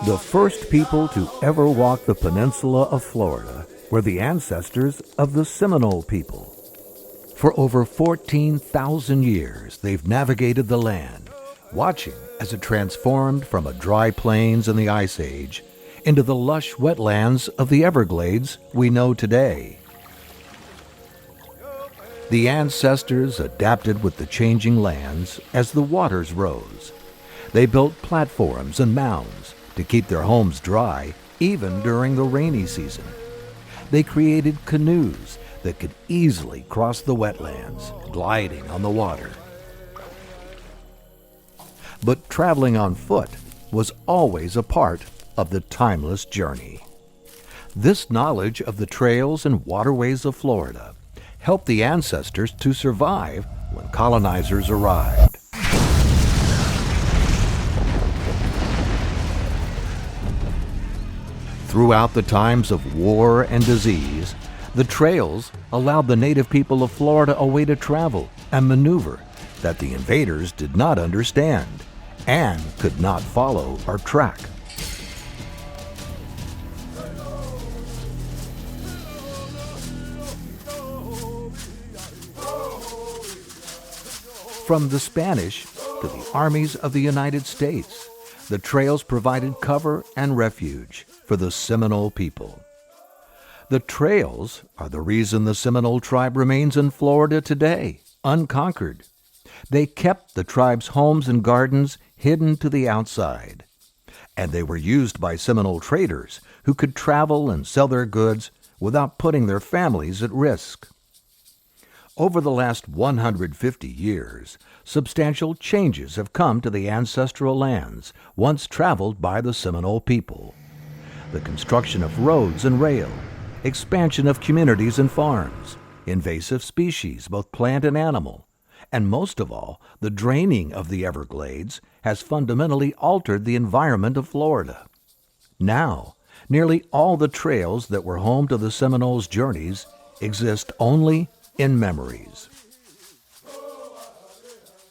The first people to ever walk the peninsula of Florida were the ancestors of the Seminole people. For over 14,000 years, they've navigated the land, watching as it transformed from a dry plains in the Ice Age into the lush wetlands of the Everglades we know today. The ancestors adapted with the changing lands as the waters rose. They built platforms and mounds to keep their homes dry even during the rainy season. They created canoes that could easily cross the wetlands, gliding on the water. But traveling on foot was always a part of the timeless journey. This knowledge of the trails and waterways of Florida helped the ancestors to survive when colonizers arrived. Throughout the times of war and disease, the trails allowed the native people of Florida a way to travel and maneuver that the invaders did not understand and could not follow or track. From the Spanish to the armies of the United States, the trails provided cover and refuge for the Seminole people. The trails are the reason the Seminole tribe remains in Florida today, unconquered. They kept the tribe's homes and gardens hidden to the outside, and they were used by Seminole traders who could travel and sell their goods without putting their families at risk. Over the last 150 years, substantial changes have come to the ancestral lands once traveled by the Seminole people. The construction of roads and rail, expansion of communities and farms, invasive species, both plant and animal, and most of all, the draining of the Everglades has fundamentally altered the environment of Florida. Now, nearly all the trails that were home to the Seminoles' journeys exist only in memories.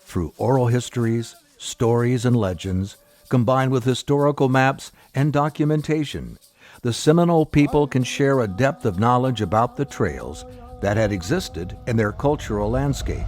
Through oral histories, stories, and legends, combined with historical maps and documentation, the Seminole people can share a depth of knowledge about the trails that had existed in their cultural landscape.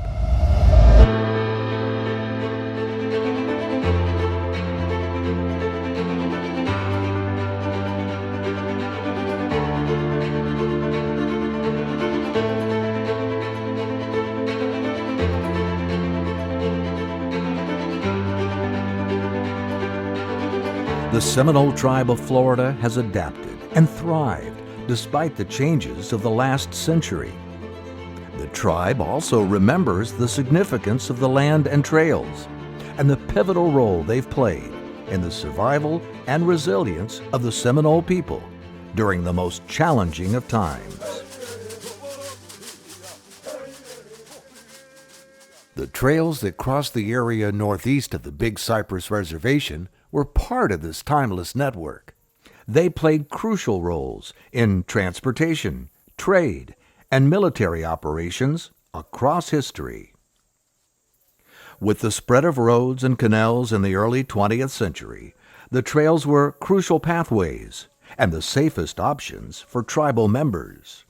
The Seminole tribe of Florida has adapted and thrived despite the changes of the last century. The tribe also remembers the significance of the land and trails and the pivotal role they've played in the survival and resilience of the Seminole people during the most challenging of times. The trails that cross the area northeast of the Big Cypress Reservation were part of this timeless network. They played crucial roles in transportation, trade, and military operations across history. With the spread of roads and canals in the early 20th century, the trails were crucial pathways and the safest options for tribal members.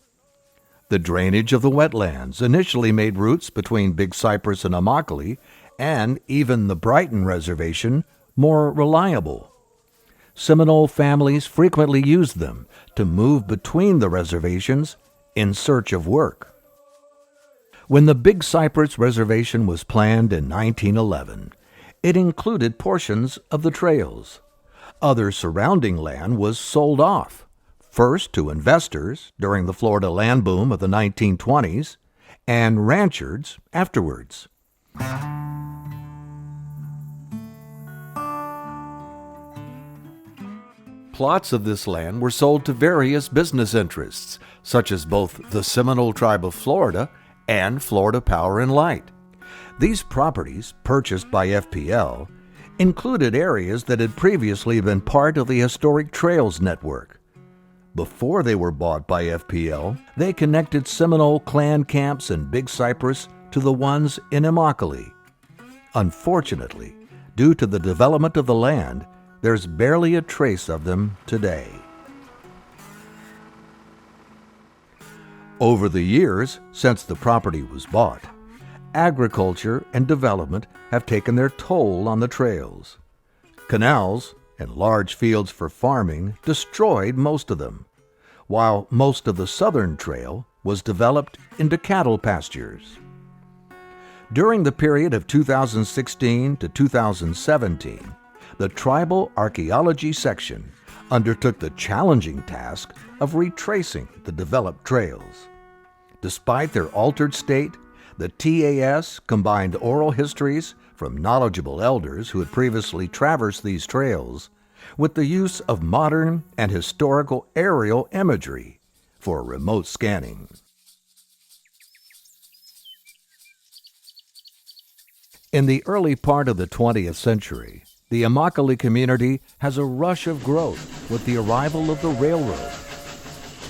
The drainage of the wetlands initially made routes between Big Cypress and Immokalee, and even the Brighton Reservation, more reliable. Seminole families frequently used them to move between the reservations in search of work. When the Big Cypress Reservation was planned in 1911, it included portions of the trails. Other surrounding land was sold off, first to investors during the Florida land boom of the 1920s, and ranchers afterwards. Plots of this land were sold to various business interests, such as both the Seminole Tribe of Florida and Florida Power and Light. These properties, purchased by FPL, included areas that had previously been part of the historic Trails network. Before they were bought by FPL, they connected Seminole clan camps in Big Cypress to the ones in Immokalee. Unfortunately, due to the development of the land, there's barely a trace of them today. Over the years, since the property was bought, agriculture and development have taken their toll on the trails. Canals and large fields for farming destroyed most of them, while most of the southern trail was developed into cattle pastures. During the period of 2016 to 2017, the Tribal Archaeology Section undertook the challenging task of retracing the developed trails. Despite their altered state, the TAS combined oral histories from knowledgeable elders who had previously traversed these trails with the use of modern and historical aerial imagery for remote scanning. In the early part of the 20th century, the Immokalee community has a rush of growth with the arrival of the railroad.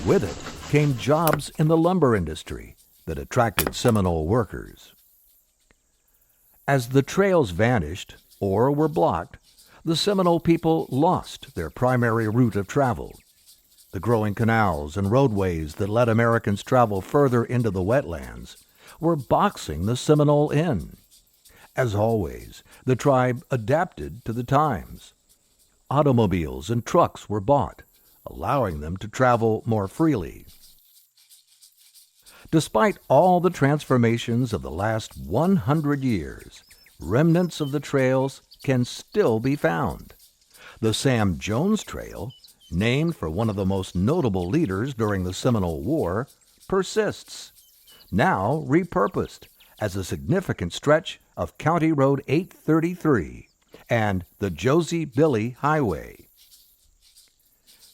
With it came jobs in the lumber industry that attracted Seminole workers. As the trails vanished or were blocked, the Seminole people lost their primary route of travel. The growing canals and roadways that let Americans travel further into the wetlands were boxing the Seminole in. As always, the tribe adapted to the times. Automobiles and trucks were bought, allowing them to travel more freely. Despite all the transformations of the last 100 years, remnants of the trails can still be found. The Sam Jones Trail, named for one of the most notable leaders during the Seminole War, persists, now repurposed as a significant stretch of County Road 833 and the Josie Billy Highway.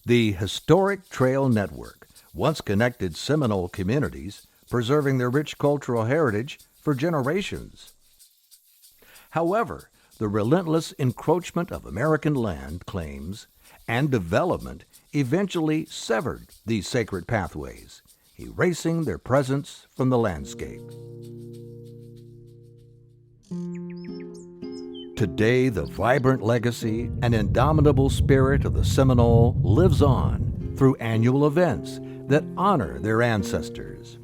The Historic Trail Network once connected Seminole communities, preserving their rich cultural heritage for generations. However, the relentless encroachment of American land claims and development eventually severed these sacred pathways, erasing their presence from the landscape. Today, the vibrant legacy and indomitable spirit of the Seminole lives on through annual events that honor their ancestors.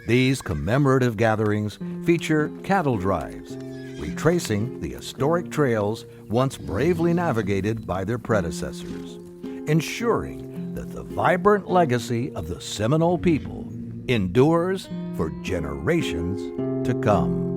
These commemorative gatherings feature cattle drives, retracing the historic trails once bravely navigated by their predecessors, ensuring that the vibrant legacy of the Seminole people endures for generations to come.